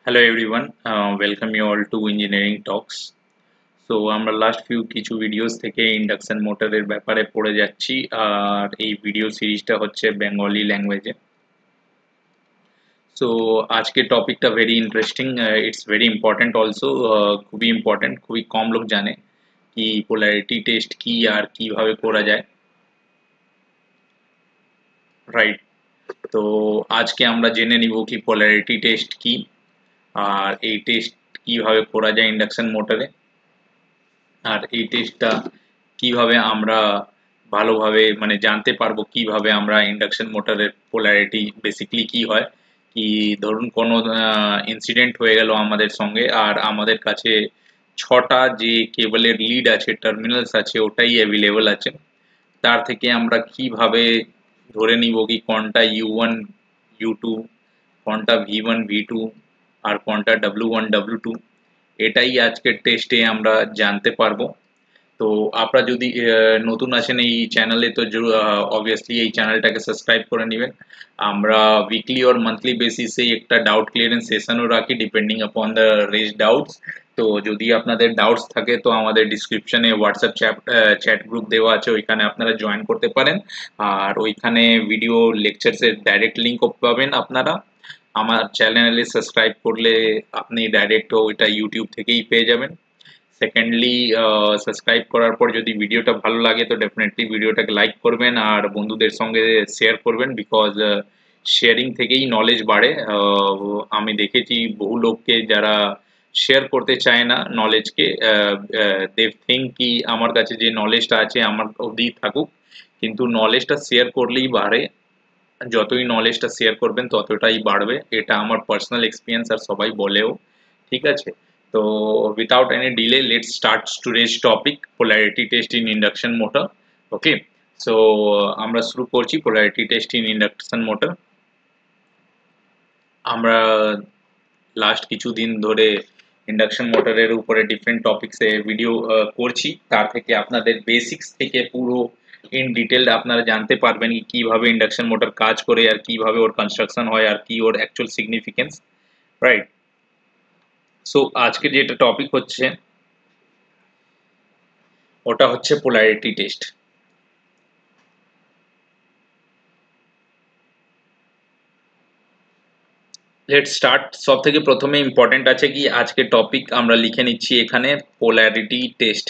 Hello everyone, welcome you all to Engineering Talks. So আমরা last কিছু videos থেকে induction মোটরের ব্যাপারে পড়ে যাচ্ছি আর এই ভিডিও সিরিজটা হচ্ছে বেঙ্গলি ল্যাঙ্গুয়েজে। সো আজকে টপিকটা very interesting, it's very important also, খুবই ইম্পর্টেন্ট, খুবই কম লোক জানে কি পোলারিটি টেস্ট কি আর কিভাবে করা যায়, রাইট? তো আজকে আমরা জেনে নিব কি পোলারিটি টেস্ট কি আর এই টেস্ট কিভাবে করা যায় ইন্ডাকশন মোটরে, আর এই টেস্টটা কিভাবে আমরা ভালোভাবে মানে জানতে পারবো কিভাবে আমরা ইন্ডাকশন মোটরের পোলারিটি বেসিক্যালি কি হয়। কি ধরুন কোনো ইনসিডেন্ট হয়ে গেল আমাদের সঙ্গে আর আমাদের কাছে ছটা যে কেবলের লিড আছে, টার্মিনালস আছে, ওটাই অ্যাভেলেবল আছে। তার থেকে আমরা কিভাবে ধরে নিব কি কোনটা U1 U2, কোনটা V1 V2 আর কোনটা W1 W2, এটাই আজকের টেস্টে আমরা জানতে পারবো। তো আপনারা যদি নতুন আছেন এই চ্যানেলে তো অবভিয়াসলি এই চ্যানেলটাকে সাবস্ক্রাইব করে নেবেন। আমরা উইকলি অর মান্থলি বেসিসে একটা ডাউট ক্লিয়ারেন্স সেশনও রাখি depending upon the raise doubts. তো যদি আপনাদের ডাউটস থাকে তো আমাদের ডিসক্রিপশনে হোয়াটসঅ্যাপ চ্যাট গ্রুপ দেওয়া আছে, ওইখানে আপনারা জয়েন করতে পারেন। আর ওইখানে ভিডিও লেকচারসের ডাইরেক্ট লিঙ্কও পাবেন আপনারা। আমার চ্যানেলে সাবস্ক্রাইব করলে আপনি ডাইরেক্ট ওইটা ইউটিউব থেকেই পেয়ে যাবেন। সেকেন্ডলি, সাবস্ক্রাইব করার পর যদি ভিডিওটা ভালো লাগে তো ডেফিনেটলি ভিডিওটাকে লাইক করবেন আর বন্ধুদের সঙ্গে শেয়ার করবেন, বিকজ শেয়ারিং থেকেই নলেজ বাড়ে। আমি দেখেছি বহু লোককে যারা শেয়ার করতে চায় না নলেজকে, দে থিঙ্ক কি আমার কাছে যে নলেজটা আছে আমার অবধি থাকুক, কিন্তু নলেজটা শেয়ার করলেই বাড়ে। যতই নলেজটা শেয়ার করবেন ততটাই বাড়বে, এটা আমার পার্সোনাল এক্সপিরিয়েন্স আর সবাই বলেও। ঠিক আছে, তো without any delay let's start today's topic, polarity test in induction motor. Okay, so আমরা শুরু করছি polarity test in induction motor। আমরা লাস্ট কিছুদিন ধরে ইন্ডাকশন মোটরের উপরে ডিফারেন্ট টপিকসে ভিডিও করছি, তার থেকে আপনাদের বেসিক্স থেকে পুরো ইন ডিটেল আপনারা জানতে পারবেন কিভাবে ইন্ডাকশন মোটর কাজ করে আর কিভাবে ওর কনস্ট্রাকশন হয় আর কি ওর অ্যাকচুয়াল সিগনিফিকেন্স, রাইট? সো আজকে যেটা টপিক হচ্ছে ওটা হচ্ছে পোলারিটি টেস্ট। Let's start. সব থেকে প্রথমে ইম্পর্টেন্ট আছে কি আজকে টপিক আমরা লিখে নিচ্ছি এখানে polarity test.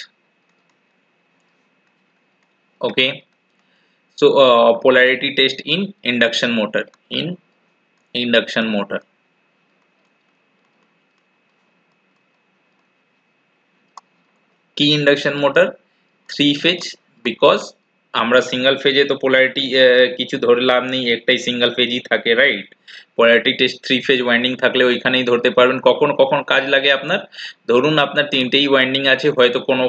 Okay, so polarity test in induction motor, in induction motor। কি ইন্ডাকশন মোটর? 3 ফেজ, বিকজ আমরা সিঙ্গেল ফেজে তো পোলারিটি কিছু ধরে লাভ নেই, একটাই সিঙ্গেল ফেজই থাকে, right? Polarity test 3 phase winding থাকলে ওইখানেই ধরতে পারবেন। কখন কখন কাজ লাগে আপনার? ধরুন আপনার তিনটেই ওয়াইন্ডিং আছে, হয়তো কোনো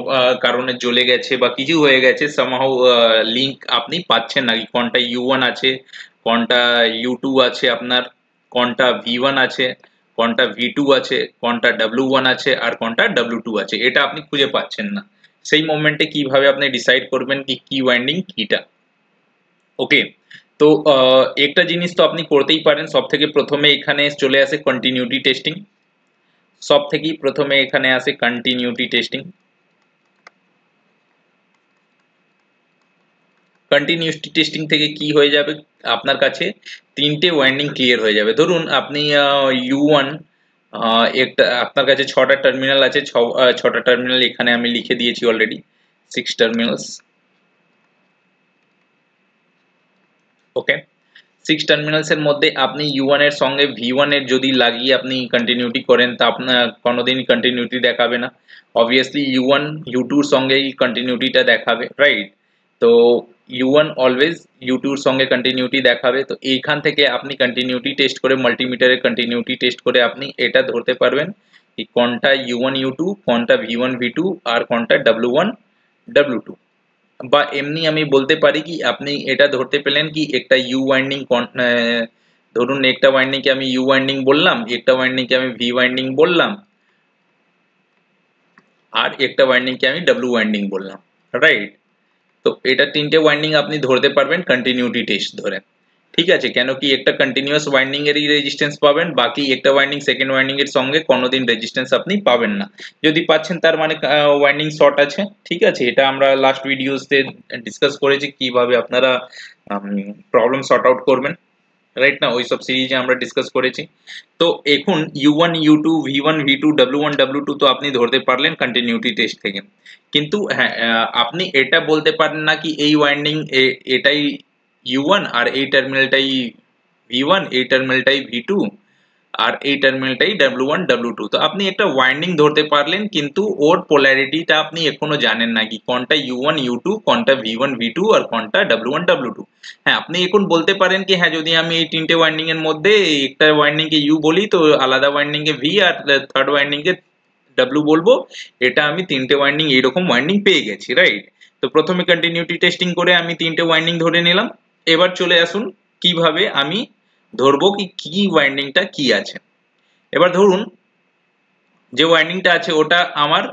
কারণে জ্বলে গেছে বা কিছু হয়ে গেছে, সামহাউ লিঙ্ক আপনি পাচ্ছেন না কোনটা U1 আছে, কোনটা U2 আছে, আপনার কোনটা V1 আছে, কোনটা V2 আছে, কোনটা W1 আছে আর কোনটা W2 আছে, এটা আপনি খুঁজে পাচ্ছেন না। সেই মোমেন্টে কিভাবে আপনি ডিসাইড করবেন কি কি ওয়াইন্ডিং কিটা? ওকে, তো একটা জিনিস তো আপনি করতেই পারেন। সব থেকে প্রথমে এখানে চলে আসে কন্টিনিউটি টেস্টিং। সব থেকেই প্রথমে এখানে আসে কন্টিনিউটি টেস্টিং। কন্টিনিউটি টেস্টিং থেকে কি হয়ে যাবে, আপনার কাছে তিনটে ওয়াইন্ডিং ক্লিয়ার হয়ে যাবে। ধরুন আপনি U1, একটা আপনার কাছে ছটা টার্মিনাল আছে, ছটা টার্মিনাল এখানে আমি লিখে দিয়েছি অলরেডি, 6 টার্মিনালস। ওকে, 6 টার্মিনালস এর মধ্যে আপনি U1 এর সঙ্গে V1 এর যদি লাগিয়ে আপনি কন্টিনিউটি করেন তা আপনার কোনোদিনই কন্টিনিউটি দেখাবে না। অবভিয়াসলি U1 U2 এর সঙ্গেই কন্টিনিউটিটা দেখাবে, রাইট? তো U1 অলওয়েজ U2 এর সঙ্গে কন্টিনিউটি দেখাবে। তো এইখান থেকে আপনি কন্টিনিউটি টেস্ট করে মাল্টিমিটারের কন্টিনিউটি টেস্ট করে আপনি এটা ধরতে পারবেন কি কোনটা U1 U2, কোনটা V1 V2 আর কোনটা W1 W2। বা এমনি আমি বলতে পারি কি আপনি এটা ধরতে পেলেন কি একটা ইউ ওয়াইন্ডিং, ধরুন একটা ওয়াইন্ডিং কে আমি ইউ ওয়াইন্ডিং বললাম, একটা ওয়াইন্ডিং কে আমি ভি ওয়াইন্ডিং বললাম আর একটা ওয়াইন্ডিং কে আমি ডব্লিউ ওয়াইন্ডিং বললাম, রাইট? তো এটা তিনটে ওয়াইন্ডিং আপনি ধরতে পারবেন কন্টিনিউটি টেস্ট ধরে। ঠিক আছে, কেন কি একটা কন্টিনিউয়াস ওয়াইন্ডিং এরই রেজিস্ট্যান্স পাবেন, বাকি একটা ওয়াইন্ডিং সেকেন্ড ওয়াইন্ডিং এর সঙ্গে কোনোদিন রেজিস্ট্যান্স আপনি পাবেন না। যদি পাচ্ছেন তার মানে ওয়াইন্ডিং শর্ট আছে। ঠিক আছে, এটা আমরা লাস্ট ভিডিওতে ডিসকাস করেছি কিভাবে আপনারা প্রবলেম সর্ট আউট করবেন, রাইট না, ওই সব সিরিজে আমরা ডিসকাস করেছি। তো এখন U1 U2 V1 V2 W1 W2 তো আপনি ধরতে পারলেন কন্টিনিউটি টেস্ট থেকে, কিন্তু হ্যাঁ আপনি এটা বলতে পারেন না কি এই ওয়াইন্ডিং এটাই U1 আর এই টার্মিনালটাই V1, এই টার্মিনালটাই V2 আর এই টার্মিনালটাই W1 W2। তো আপনি একটা ওয়াইন্ডিং ধরতে পারলেন, কিন্তু ওর পোলারিটিটা আপনি এখনো জানেন না কি কোনটা U1 U2, কোনটা V1 V2 আর কোনটা W1 W2। হ্যাঁ, আপনি এখন বলতে পারেন কি হ্যাঁ যদি আমি এই তিনটে ওয়াইন্ডিং এর মধ্যে একটা ওয়াইন্ডিং কে U বলি তো আলাদা ওয়াইন্ডিং কে V আর থার্ড ওয়াইন্ডিং কে W বলবো, এটা আমি তিনটে ওয়াইন্ডিং এইরকম ওয়াইন্ডিং পেয়ে গেছি, রাইট। তো প্রথমে কন্টিনিউটি টেস্টিং করে আমি তিনটে ওয়াইন্ডিং ধরে নিলাম। এবার চলে আসুন কিভাবে আমি ধরবো কি কি ওয়াইন্ডিংটা কি আছে। এবার ধরুন যে ওয়াইন্ডিংটা আছে ওটা আমার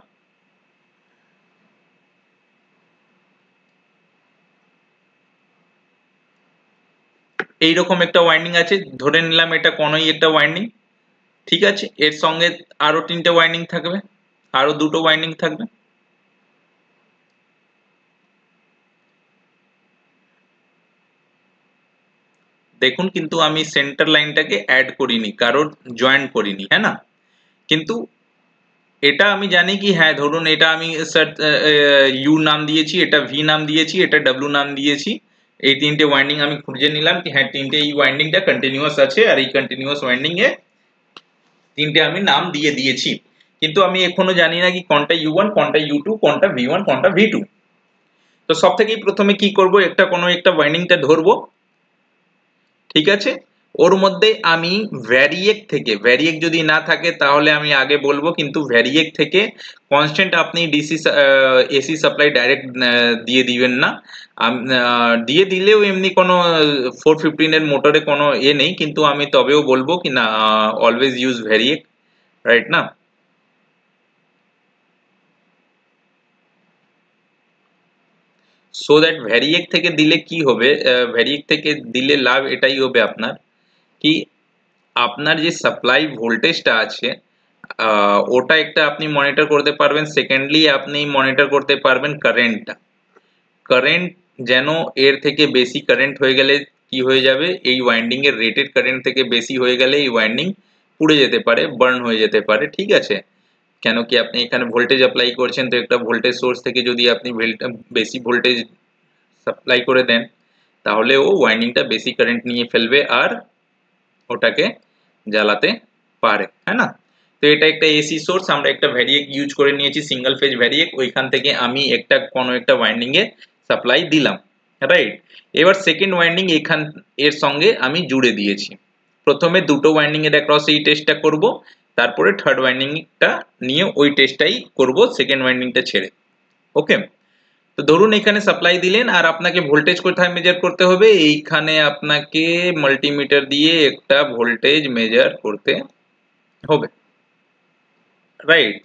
এইরকম একটা ওয়াইন্ডিং আছে, ধরে নিলাম এটা কোনোই একটা ওয়াইন্ডিং। ঠিক আছে, এর সঙ্গে আরো তিনটে ওয়াইন্ডিং থাকবে, আরো দুটো ওয়াইন্ডিং থাকবে। দেখুন কিন্তু আমি সেন্টার লাইনটাকে অ্যাড করিনি, কারোর জয়েন্ট করিনি, হ্যাঁ না। কিন্তু এটা আমি জানি কি হ্যাঁ ধরুন এটা আমি স্যার ইউ নাম দিয়েছি, এটা ভি নাম দিয়েছি, এটা ডাব্লিউ নাম দিয়েছি। এই তিনটে ওয়াইন্ডিং আমি খুঁজে নিলাম কি হ্যাঁ তিনটে এই ওয়াইন্ডিংটা কন্টিনিউয়াস আছে আর এই কন্টিনিউয়াস ওয়াইন্ডিং এ তিনটে আমি নাম দিয়ে দিয়েছি। কিন্তু আমি এখনো জানি না কি কোনটা U1, কোনটা U2, কোনটা V1, কোনটা V2। তো সব থেকেই প্রথমে কি করব, একটা কোনো একটা ওয়াইন্ডিংটা ধরবো। ঠিক আছে, ওর মধ্যে আমি ভ্যারিয়েক থেকে, ভ্যারিয়েক যদি না থাকে তাহলে আমি আগে বলবো, কিন্তু ভ্যারিয়েক থেকে কনস্ট্যান্ট আপনি ডিসি এসি সাপ্লাই ডাইরেক্ট দিয়ে দিবেন না। দিয়ে দিলেও এমনি কোনো 415 এর মোটরে কোনো নেই, কিন্তু আমি তবেও বলবো কি না অলওয়েজ ইউজ ভ্যারিয়েক, রাইট না। সো দ্যাট ভ্যারিয়েক থেকে দিলে কি হবে, ভ্যারিয়েক থেকে দিলে লাভ এটাই হবে আপনার কি আপনার যে সাপ্লাই ভোল্টেজটা আছে ওটা একটা আপনি মনিটর করতে পারবেন। সেকেন্ডলি আপনি মনিটর করতে পারবেন কারেন্টটা, কারেন্ট যেন এর থেকে বেশি কারেন্ট হয়ে গেলে কি হয়ে যাবে, এই ওয়াইন্ডিং এর রেটেড কারেন্ট থেকে বেশি হয়ে গেলে এই ওয়াইন্ডিং পুড়ে যেতে পারে, বার্ন হয়ে যেতে পারে। ঠিক আছে, কেন কি আপনি এখানে ভোল্টেজ অ্যাপ্লাই করছেন, তো একটা ভোল্টেজ সোর্স থেকে যদি আপনি বেশি ভোল্টেজ সাপ্লাই করে দেন তাহলে ও ওয়াইন্ডিংটা বেশি কারেন্ট নিয়ে ফেলবে আর ওটাকে জ্বালাতে পারে, হ্যাঁ না। তো এটা একটা এসি সোর্স, আমরা একটা ভ্যারিয়েক ইউজ করে নিয়েছি, সিঙ্গেল ফেজ ভ্যারিয়েক, ওইখান থেকে আমি একটা কোনো একটা ওয়াইন্ডিং এ সাপ্লাই দিলাম, রাইট। এবার সেকেন্ড ওয়াইন্ডিং এখান এর সঙ্গে আমি জুড়ে দিয়েছি। প্রথমে দুটো ওয়াইন্ডিং এর অ্যাক্রস এই টেস্টটা করব, তারপরে থার্ড ওয়াইন্ডিংটা নিয়ে ওই টেস্টটাই করব সেকেন্ড ওয়াইন্ডিংটা ছেড়ে। ওকে, তো ধরুন এখানে সাপ্লাই দিলেন আর আপনাকে ভোল্টেজ কোথায় মেজার করতে হবে, এইখানে আপনাকে মাল্টিমিটার দিয়ে একটা ভোল্টেজ মেজার করতে হবে, রাইট।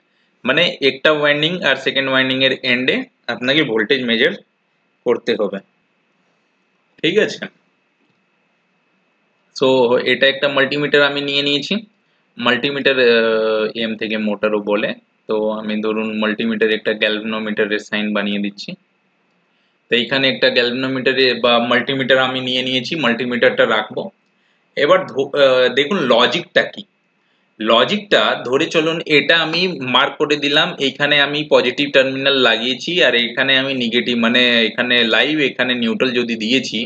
মানে একটা ওয়াইন্ডিং আর সেকেন্ড ওয়াইন্ডিং এর এন্ডে আপনাকে ভোল্টেজ মেজার করতে হবে। ঠিক আছে, সো এটা একটা মাল্টিমিটার আমি নিয়ে নিয়েছি। মাল্টিমিটার এম থেকে মোটরও বলে, তো আমি ধরুন মাল্টিমিটার একটা গ্যালভানোমিটারের সাইন বানিয়ে দিচ্ছি। তো এইখানে একটা গ্যালভানোমিটারে বা মাল্টিমিটার আমি নিয়ে নিয়েছি, মাল্টিমিটারটা রাখবো। এবার দেখুন লজিকটা কি, লজিকটা ধরে চলুন এটা আমি মার্ক করে দিলাম, এইখানে আমি পজিটিভ টার্মিনাল লাগিয়েছি আর এইখানে আমি নেগেটিভ, মানে এখানে লাইভ এখানে নিউট্রাল যদি দিয়েছি,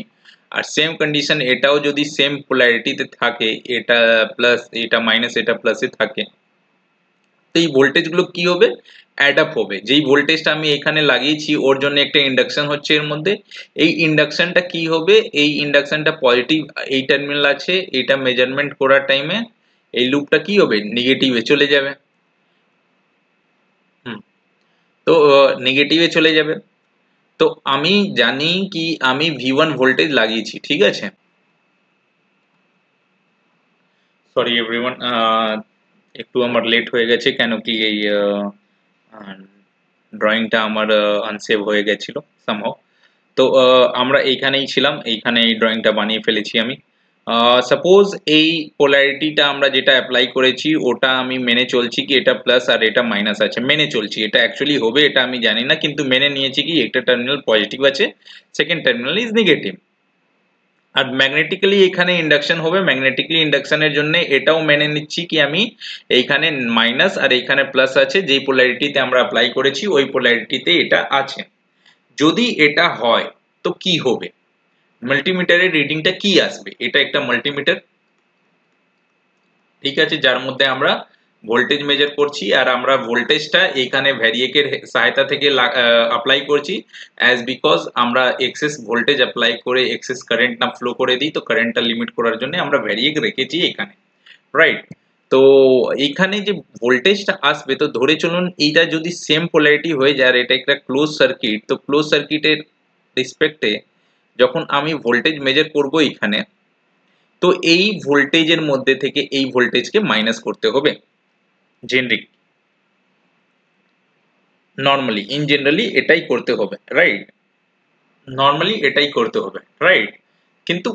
আর সেম কন্ডিশন এটাও যদি সেম পোলারিটিতে থাকে, এটা প্লাস এটা মাইনাস এটা প্লাসে থাকে, তো এই ভোল্টেজ গুলো কি হবে, অ্যাড আপ হবে। যেই ভোল্টেজটা আমি এখানে লাগিয়েছি ওর জন্য একটা ইন্ডাকশন হচ্ছে এর মধ্যে, এই ইন্ডাকশনটা কি হবে, এই ইন্ডাকশনটা পজিটিভ, এই টার্মিনাল আছে, এটা মেজারমেন্ট করার টাইমে এই লুপটা কি হবে, নেগেটিভে চলে যাবে। হুম, তো নেগেটিভে চলে যাবে। তো আমি জানি কি আমি V1 ভোল্টেজ লাগিয়েছি, ঠিক আছে। সরি এভরিওয়ান, একটু আমার লেট হয়ে গেছে, কেন কি এই ড্রয়িংটা আমার আনসেভ হয়ে গেছিল সামহাও। তো আমরা এইখানেই ছিলাম, এইখানে এই ড্রয়িংটা বানিয়ে ফেলেছি আমি। সাপোজ এই পোলারিটিটা আমরা যেটা অ্যাপ্লাই করেছি ওটা আমি মেনে চলছি কি এটা প্লাস আর এটা মাইনাস আছে, মেনে চলছি। এটা অ্যাকচুয়ালি হবে এটা আমি জানি না, কিন্তু মেনে নিয়েছি কি একটা টার্মিনাল পজিটিভ আছে, সেকেন্ড টার্মিনাল ইজ নেগেটিভ। আর ম্যাগনেটিক্যালি এখানে ইন্ডাকশন হবে, ম্যাগনেটিক্যালি ইন্ডাকশনের জন্য এটাও মেনে নিচ্ছি কি আমি এইখানে মাইনাস আর এইখানে প্লাস আছে, যেই পোলারিটিতে আমরা অ্যাপ্লাই করেছি ওই পোলারিটিতে এটা আছে। যদি এটা হয় তো কি হবে, মাল্টিমিটারের রিডিংটা কি আসবে? এটা একটা মাল্টিমিটার, ঠিক আছে, যার মধ্যে আমরা ভোল্টেজ মেজার করছি আর আমরা ভোল্টেজটা এখানে ভ্যারিয়েকের সহায়তা থেকে অ্যাপ্লাই করছি, অ্যাজ বিকজ আমরা এক্সেস ভোল্টেজ অ্যাপ্লাই করে এক্সেস কারেন্ট না ফ্লো করে দিই, তো কারেন্টটা লিমিট করার জন্য আমরা ভ্যারিয়েক রেখেছি এখানে, রাইট? তো এইখানে যে ভোল্টেজটা আসবে, তো ধরে চলুন এইটা যদি সেম পোলারিটি হয়ে যায় আর এটা একটা ক্লোজ সার্কিট, তো ক্লোজ সার্কিটের রেসপেক্টে যখন আমি ভোল্টেজ মেজার করব এখানে, তো এই ভোল্টেজের মধ্যে থেকে এই ভোল্টেজকে মাইনাস করতে হবে জেনারিক, নর্মালি ইন জেনারেলি এটাই করতে হবে, রাইট? নর্মালি এটাই করতে হবে, রাইট? কিন্তু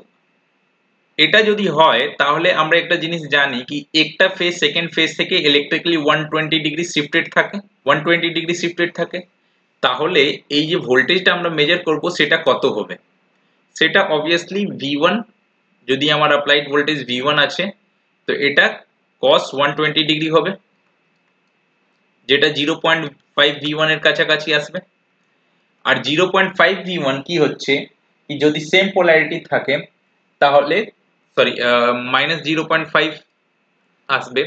এটা যদি হয় তাহলে আমরা একটা জিনিস জানি কি একটা ফেজ সেকেন্ড ফেজ থেকে ইলেকট্রিক্যালি 120 ডিগ্রি শিফটেড থাকে, 120 ডিগ্রি শিফটেড থাকে। তাহলে এই যে ভোল্টেজটা আমরা মেজার করব সেটা কত হবে? সেটা অবভিয়াসলি V1, যদি আমার অ্যাপ্লাইড ভোল্টেজ V1 আছে তো এটা cos 120 ডিগ্রি হবে, যেটা 0.5 V1 এর কাছাকাছি আসবে। আর 0.5 V1 কি হচ্ছে কি যদি সেম পোলারিটি থাকে তাহলে সরি মাইনাস 0.5 আসবে,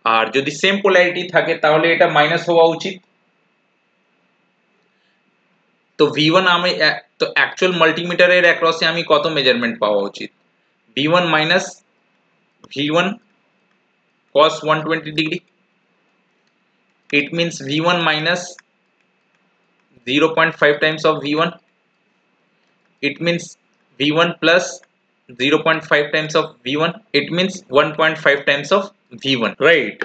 আর যদি সেম পোলারিটি থাকে তাহলে এটা মাইনাস হওয়া উচিত। তো V1 আমি তো অ্যাকচুয়াল মাল্টিমিটারের অ্যাক্রসে আমি কত মেজারমেন্ট পাওয়া উচিত? V1 minus V1 cos 120 degree, it means V1 minus 0.5 times of V1, it means V1 plus 0.5 times of V1, it means 1.5 times of V1, right?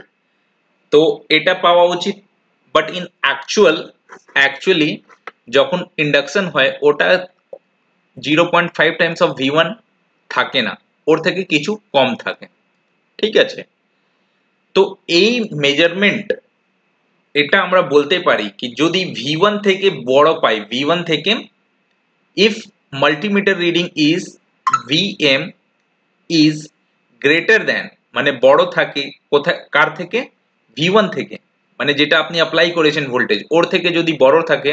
তো এটা পাওয়া উচিত, বাট ইন অ্যাকচুয়ালি যখন ইন্ডাকশন হয় ওটা 0.5 টাইমস অফ V1 থাকে না, ওর থেকে কিছু কম থাকে, ঠিক আছে? তো এই মেজারমেন্ট এটা আমরা বলতে পারি কি যদি V1 থেকে বড় পাই, V1 থেকে if multimeter reading is Vm is greater than, মানে বড় থাকে কোথায় কার থেকে? V1 থেকে, মানে যেটা আপনি অ্যাপ্লাই করেছেন ভোল্টেজ ওর থেকে যদি বড় থাকে,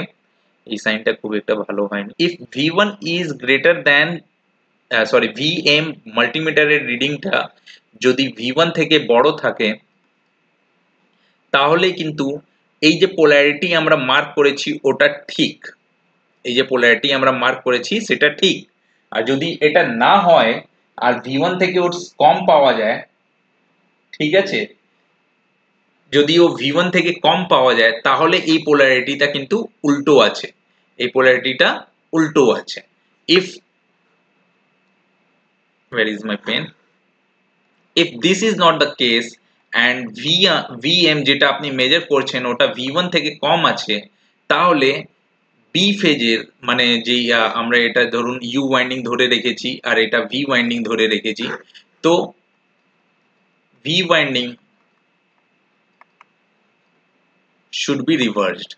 এই সাইনটা খুব একটা ভালো হয়নি, if V1 is greater than sorry Vm মাল্টিমিটারের রিডিংটা যদি V1 থেকে বড় থাকে তাহলে কিন্তু এই যে পোলারিটি আমরা মার্ক করেছি ওটা ঠিক, এই যে পোলারিটি আমরা মার্ক করেছি সেটা ঠিক। আর যদি এটা না হয় আর V1 থেকে ওর কম পাওয়া যায়, ঠিক আছে, যদি ও V1 থেকে কম পাওয়া যায় তাহলে এই পোলারিটিটা কিন্তু উল্টো আছে, এই পোলারিটিটা উল্টো আছে। if where is my pen, if this is not the case and Vm যেটা আপনি মেজার করছেন ওটা V1 থেকে কম আছে, তাহলে বি ফেজের মানে যেই আমরা এটা ধরুন ইউ ওয়াইন্ডিং ধরে রেখেছি আর এটা ভি ওয়াইন্ডিং ধরে রেখেছি, তো V winding should be reversed,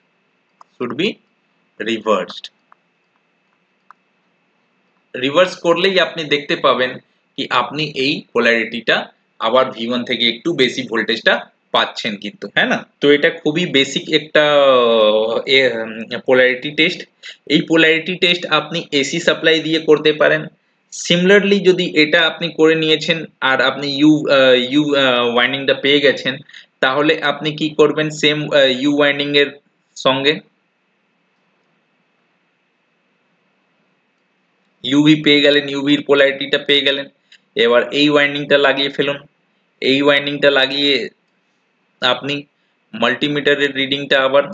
reverse করলেই আপনি দেখতে পাবেন কি আপনি এই পোলারিটিটা আবার V1 থেকে একটু বেশি ভোল্টেজটা পাচ্ছেন কিন্তু, হ্যাঁ না? তো এটা খুবই বেসিক একটা পোলারিটি টেস্ট। এই পোলারিটি টেস্ট আপনি এসি সাপ্লাই দিয়ে করতে পারেন। সিমিলারলি যদি এটা আপনি করে নিয়েছেন আর আপনি ইউ ওয়াইন্ডিংটা পেয়ে গেছেন, তাহলে আপনি কি করবেন সেম ইউ ওয়াইন্ডিং এর সঙ্গে ইউভি পেয়ে গেলেন, ইউভির পোলারিটিটা পেয়ে গেলেন, এবার এই ওয়াইন্ডিংটা লাগিয়ে ফেলুন। এই ওয়াইন্ডিংটা লাগিয়ে আপনি মাল্টিমিটারের রিডিংটা আবার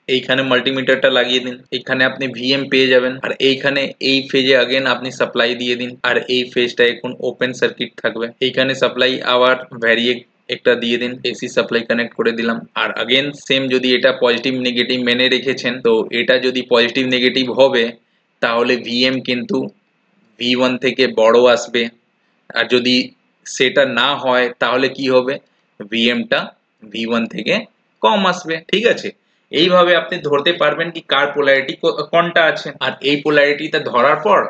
এইখানে মাল্টিমিটারটা লাগিয়ে দিন, এখানে আপনি ভিএম পেয়ে যাবেন, আর এইখানে এই ফেজে अगेन আপনি সাপ্লাই দিয়ে দিন, আর এই ফেজটা এখন ওপেন সার্কিট থাকবে, এইখানে সাপ্লাই আবার ভ্যারিয়েক একটা দিয়ে দিন, এসি সাপ্লাই কানেক্ট করে দিলাম। আর अगेन সেম, যদি এটা পজিটিভ নেগেটিভ মেনে রেখেছেন, তো এটা যদি পজিটিভ নেগেটিভ হবে তাহলে ভিএম কিন্তু V1 থেকে বড় আসবে, আর যদি সেটা না হয় তাহলে কি হবে, ভিএমটা V1 থেকে কম আসবে। ঠিক আছে, এইভাবে আপনি ধরতে পারবেন কি কার পোলারিটি কোনটা আছে। আর এই পোলারিটিটা ধরার পর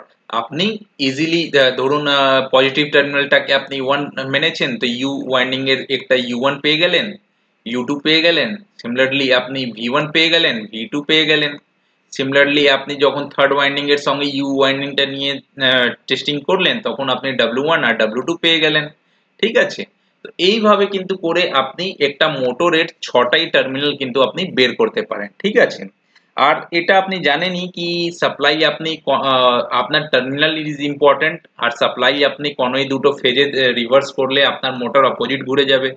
আপনি ইজিলি ধরুন পজিটিভ টার্মিনালটাকে আপনি 1 মেনেছেন, তো ইউ ওয়াইন্ডিং এর একটা U1 পেয়ে গেলেন, U2 পেয়ে গেলেন, সিমিলারলি আপনি V1 পেয়ে গেলেন, V2 পেয়ে গেলেন। সিমিলারলি আপনি যখন থার্ড ওয়াইন্ডিং এর সঙ্গে ইউ ওয়াইন্ডিংটা নিয়ে টেস্টিং করলেন, তখন আপনি W1 আর W2 পেয়ে গেলেন। ঠিক আছে, তো এইভাবে কিন্তু করে আপনি একটা মোটরের 6টাই টার্মিনাল কিন্তু আপনি বের করতে পারেন। ঠিক আছে, আর এটা আপনি জানেনই কি সাপ্লাই আপনি আপনার টার্মিনাল ইজ ইম্পর্টেন্ট, আর সাপ্লাই আপনি কোনোই দুটো ফেজে রিভার্স করলে আপনার মোটর অপোজিট ঘুরে যাবে।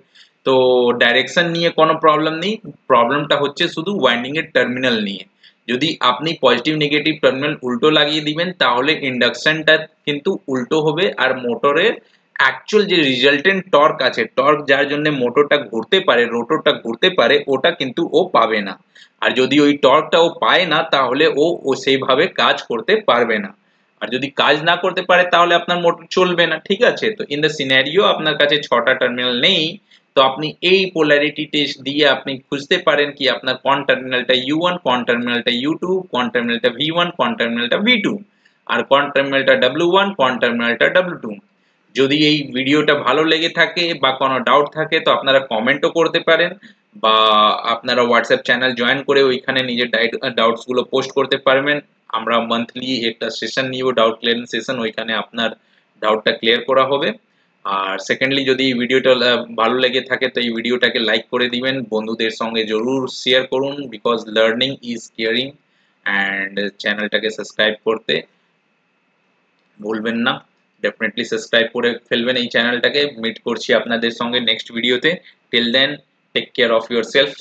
তো ডাইরেকশন নিয়ে কোনো প্রবলেম নেই, প্রবলেমটা হচ্ছে শুধু ওয়াইন্ডিং এর টার্মিনাল নিয়ে। যদি আপনি পজিটিভ নেগেটিভ টার্মিনাল উল্টো লাগিয়ে দিবেন তাহলে ইন্ডাকশনটা কিন্তু উল্টো হবে, আর মোটরের অ্যাকচুয়াল যে রিজাল্টেন্ট টর্ক আছে, টর্ক যার জন্য মোটরটা ঘুরতে পারে, রোটরটা ঘুরতে পারে, ওটা কিন্তু ও পাবে না। আর যদি ওই টর্কটা ও পায় না তাহলে ও সেইভাবে কাজ করতে পারবে না। আর যদি কাজ না করতে পারে তাহলে আপনার মোটর চলবে না। ঠিক আছে, তো ইন দ্য সিনারিও আপনার কাছে 6টা টার্মিনাল নেই, তো আপনি এই পোলারিটি টেস্ট দিয়ে আপনি খুঁজতে পারেন কি আপনার কোন টার্মিনালটা U1, কোন টার্মিনালটা U2, কোন টার্মিনালটা V1, কোন টার্মিনালটা V2, আর কোন টার্মিনালটা W1, কোন টার্মিনালটা W2। যদি এই ভিডিওটা ভালো লেগে থাকে বা কোনো ডাউট থাকে তো আপনারা কমেন্টও করতে পারেন, বা আপনারা হোয়াটসঅ্যাপ চ্যানেল জয়েন করে ওইখানে নিজের ডাউটস গুলো পোস্ট করতে পারবেন। আমরা মান্থলি একটা সেশন নিব, ডাউট ক্লিয়ারিং সেশন, ওইখানে আপনার ডাউটটা ক্লিয়ার করা হবে। আর সেকেন্ডলি, যদি এই ভিডিওটা ভালো লেগে থাকে তো এই ভিডিওটাকে লাইক করে দিবেন, বন্ধুদের সঙ্গে জরুর শেয়ার করুন, because learning is caring. And চ্যানেলটাকে সাবস্ক্রাইব করতে ভুলবেন না, ডেফিনেটলি সাবস্ক্রাইব করে ফেলবেন এই চ্যানেলটাকে। মিট করছি আপনাদের সঙ্গে নেক্সট ভিডিওতে। Till then, take care of yourself.